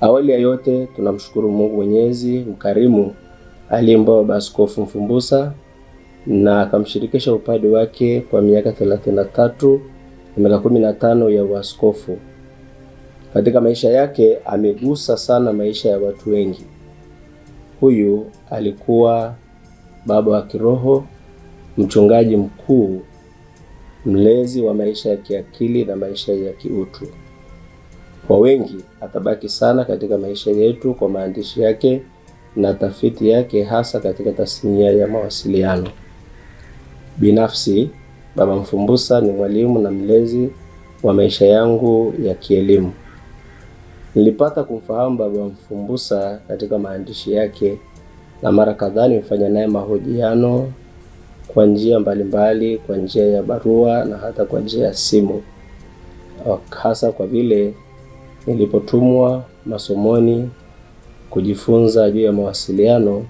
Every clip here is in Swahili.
Awali ya yote tunamshukuru Mungu Mwenyezi mkarimu aliyempa Baba Askofu Mfumbusa na akamshirikisha upade wake kwa miaka 33 na miaka 15 ya uaskofu. Katika maisha yake amegusa sana maisha ya watu wengi. Huyu alikuwa baba wa kiroho, mchungaji mkuu, mlezi wa maisha ya kiakili na maisha ya kiutu. Kwa wengi atabaki sana katika maisha yetu kwa maandishi yake na tafiti yake, hasa katika tasnia ya mawasiliano. Binafsi, Baba Mfumbusa ni mwalimu na mlezi wa maisha yangu ya kielimu. Nilipata kumfahamu Baba Mfumbusa katika maandishi yake, na mara kadhaa nimefanya naye mahojiano kwa njia mbalimbali, kwa njia ya barua na hata kwa njia ya simu. Hasa kwa vile nilipotumwa masomoni kujifunza juu ya mawasiliano,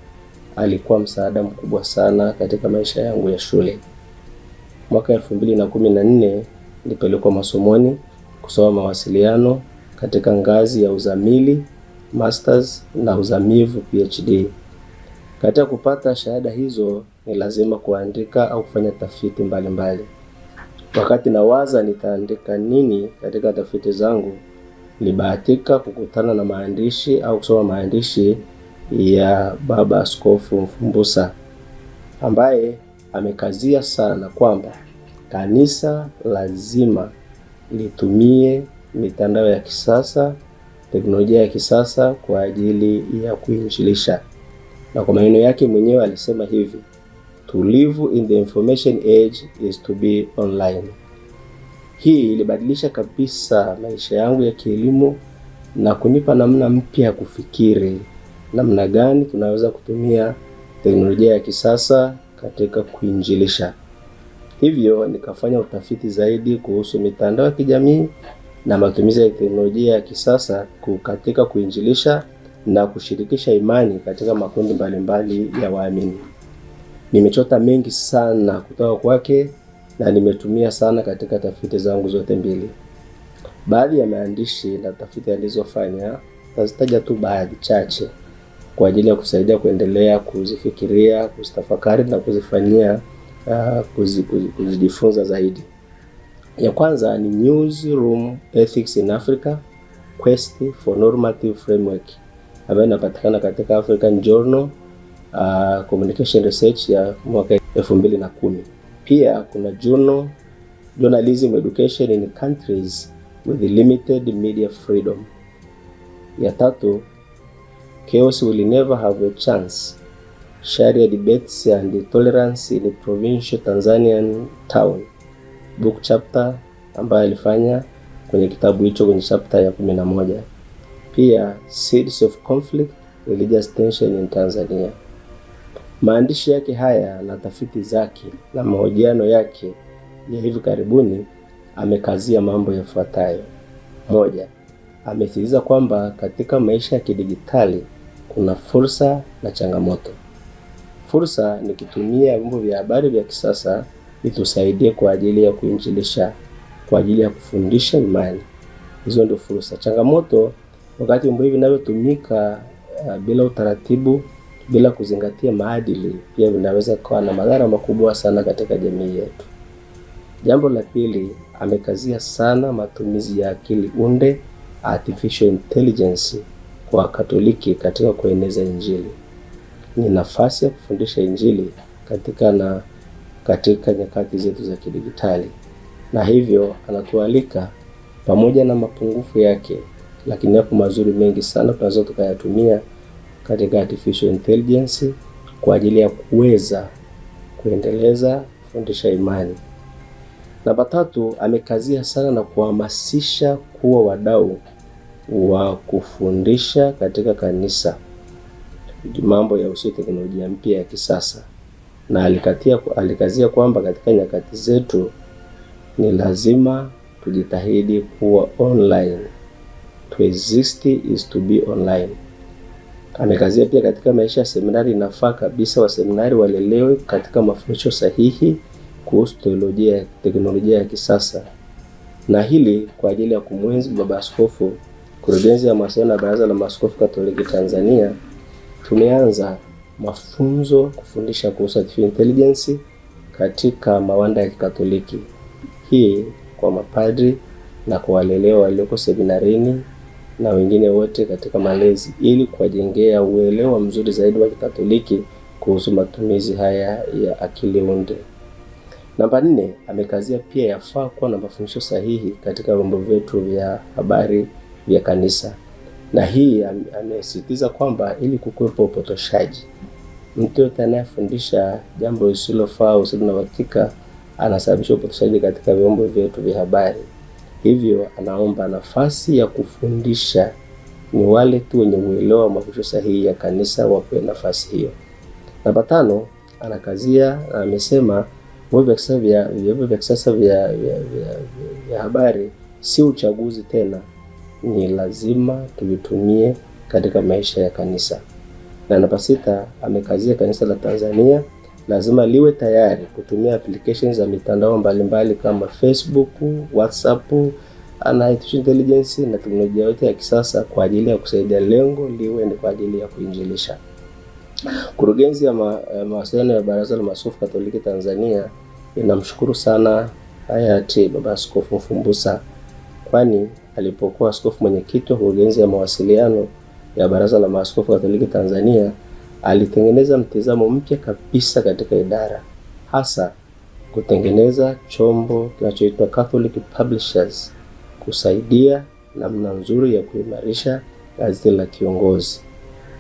alikuwa msaada mkubwa sana katika maisha yangu ya shule. Mwaka 2014 nilipelekwa masomoni kusoma mawasiliano katika ngazi ya uzamili, masters na uzamivu PhD. Katika kupata shahada hizo ni lazima kuandika au kufanya tafiti mbalimbali. Wakati nawaza nitaandika nini katika tafiti zangu, nilibahatika kukutana na maandishi au kusoma maandishi ya Baba Askofu Mfumbusa, ambaye amekazia sana kwamba kanisa lazima litumie mitandao ya kisasa, teknolojia ya kisasa kwa ajili ya kuinjilisha. Na kwa maneno yake mwenyewe alisema hivi: to live in the information age is to be online. Hii ilibadilisha kabisa maisha yangu ya kielimu na kunipa namna mpya ya kufikiri namna gani tunaweza kutumia teknolojia ya kisasa katika kuinjilisha. Hivyo nikafanya utafiti zaidi kuhusu mitandao ya kijamii na matumizi ya teknolojia ya kisasa katika kuinjilisha na kushirikisha imani katika makundi mbalimbali ya waamini. Nimechota mengi sana kutoka kwake na nimetumia sana katika tafiti zangu zote mbili. Baadhi ya maandishi na tafiti alizofanya, nazitaja tu baadhi chache kwa ajili ya kusaidia kuendelea kuzifikiria, kuzitafakari na kuzifanyia kuzijifunza zaidi. Ya kwanza ni Newsroom Ethics in Africa, Quest for Normative Framework, ambayo inapatikana katika African Journal Communication Research ya mwaka 2010. Pia kuna Journalism Education in Countries with Limited Media Freedom. Ya tatu, Chaos Will Never Have a Chance, Sharia Debates and Tolerance in Provincial Tanzanian Town, book chapter, ambayo alifanya kwenye kitabu hicho kwenye chapter ya 11. Pia Seeds of Conflict, Religious Tension in Tanzania. Maandishi yake haya na tafiti zake na mahojiano yake ya hivi karibuni amekazia mambo yafuatayo. Moja, amesisitiza kwamba katika maisha ya kidigitali kuna fursa na changamoto. Fursa ni kutumia vyombo vya habari vya kisasa itusaidie kwa ajili ya kuinjilisha, kwa ajili ya kufundisha imani. Hizo ndio fursa. Changamoto, wakati vyombo hivi vinavyotumika bila utaratibu, bila kuzingatia maadili, pia vinaweza kuwa na madhara makubwa sana katika jamii yetu. Jambo la pili, amekazia sana matumizi ya akili unde, artificial intelligence, kwa Katoliki katika kueneza Injili. Ni nafasi ya kufundisha Injili katika nyakati zetu za kidigitali. Na hivyo anatualika, pamoja na mapungufu yake, lakini yapo mazuri mengi sana tunaweza tukayatumia katika artificial intelligence kwa ajili ya kuweza kuendeleza kufundisha imani. Namba tatu, amekazia sana na kuhamasisha kuwa wadau wa kufundisha katika kanisa mambo ya teknolojia mpya ya kisasa, na alikazia kwamba katika nyakati zetu ni lazima tujitahidi kuwa online. To exist is to be online. Amekazia pia katika maisha ya seminari inafaa kabisa wa seminari walelewe katika mafundisho sahihi kuhusu teknolojia ya kisasa. Na hili kwa ajili ya kumwenzi Baba Askofu Kurugenzi ya mawasiliano ya Baraza la Maaskofu Katoliki Tanzania tumeanza mafunzo kufundisha kuhusu artificial intelligence katika mawanda ya Kikatoliki. Hii kwa mapadri na kwa walelewa walioko seminarini na wengine wote katika malezi, ili kuwajengea uelewa mzuri zaidi wa Kikatoliki kuhusu matumizi haya ya akili unde. Namba 4, amekazia pia yafaa kuwa na mafundisho sahihi katika vyombo vyetu vya habari vya kanisa. Na hii amesisitiza kwamba ili kukwepo upotoshaji, mtu yote anayefundisha jambo lisilofaa au lisilo na uhakika anasababisha upotoshaji katika vyombo vyetu vya habari. Hivyo anaomba nafasi ya kufundisha ni wale tu wenye uelewa wa mafundisho sahihi ya kanisa wapewe nafasi hiyo. Namba 5, anakazia amesema vyombo vya kisasa vya habari si uchaguzi tena, ni lazima tuvitumie katika maisha ya kanisa. Na namba 6, amekazia kanisa la Tanzania lazima liwe tayari kutumia applications za mitandao mbalimbali kama Facebook, WhatsApp, na artificial intelligence na teknolojia yote ya kisasa kwa ajili ya kusaidia lengo liwe ni kwa ajili ya kuinjilisha. Kurugenzi ya mawasiliano ya Baraza la Maaskofu Katoliki Tanzania inamshukuru sana hayati Baba Askofu Mfumbusa, kwani alipokuwa askofu mwenyekiti wa kurugenzi ya mawasiliano ya Baraza la Maaskofu Katoliki Tanzania alitengeneza mtizamo mpya kabisa katika idara, hasa kutengeneza chombo kinachoitwa Catholic Publishers kusaidia namna nzuri ya kuimarisha gazeti la kiongozi.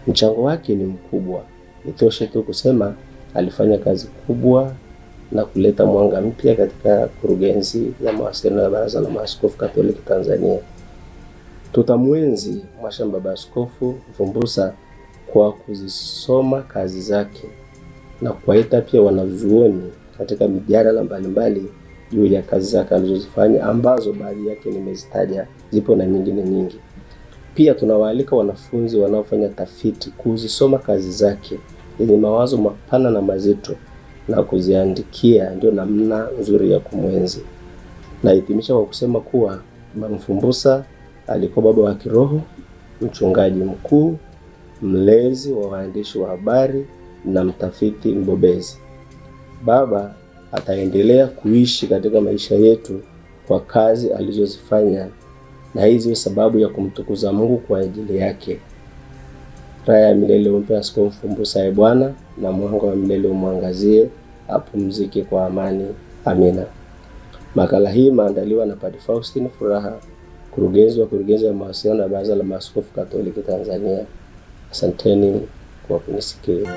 Mchango wake ni mkubwa. Itoshe tu kusema alifanya kazi kubwa na kuleta mwanga mpya katika kurugenzi ya mawasiliano ya Baraza la Maaskofu Katoliki Tanzania. Tutamwenzi Mhashamu Baba Askofu Mfumbusa kwa kuzisoma kazi zake na kuwaita pia wanazuoni katika mijadala mbalimbali juu ya kazi zake alizozifanya, ambazo baadhi yake nimezitaja, zipo na nyingine nyingi. Pia tunawaalika wanafunzi wanaofanya tafiti kuzisoma kazi zake yenye mawazo mapana na mazito na kuziandikia, ndio namna nzuri ya kumwenzi. Nahitimisha kwa kusema kuwa Baba Mfumbusa alikuwa baba wa kiroho, mchungaji mkuu, mlezi wa waandishi wa habari na mtafiti mbobezi. Baba ataendelea kuishi katika maisha yetu kwa kazi alizozifanya, na hizi sababu ya kumtukuza Mungu kwa ajili yake. Raha ya milele umpe Askofu Mfumbusa, Bwana, na mwanga wa milele umwangazie, apumzike kwa amani. Amina. Makala hii maandaliwa na Padre Faustine Furaha, kurugenzi ya mawasiliano ya Baraza la Maaskofu Katoliki Tanzania. Asanteni kwa kunisikia.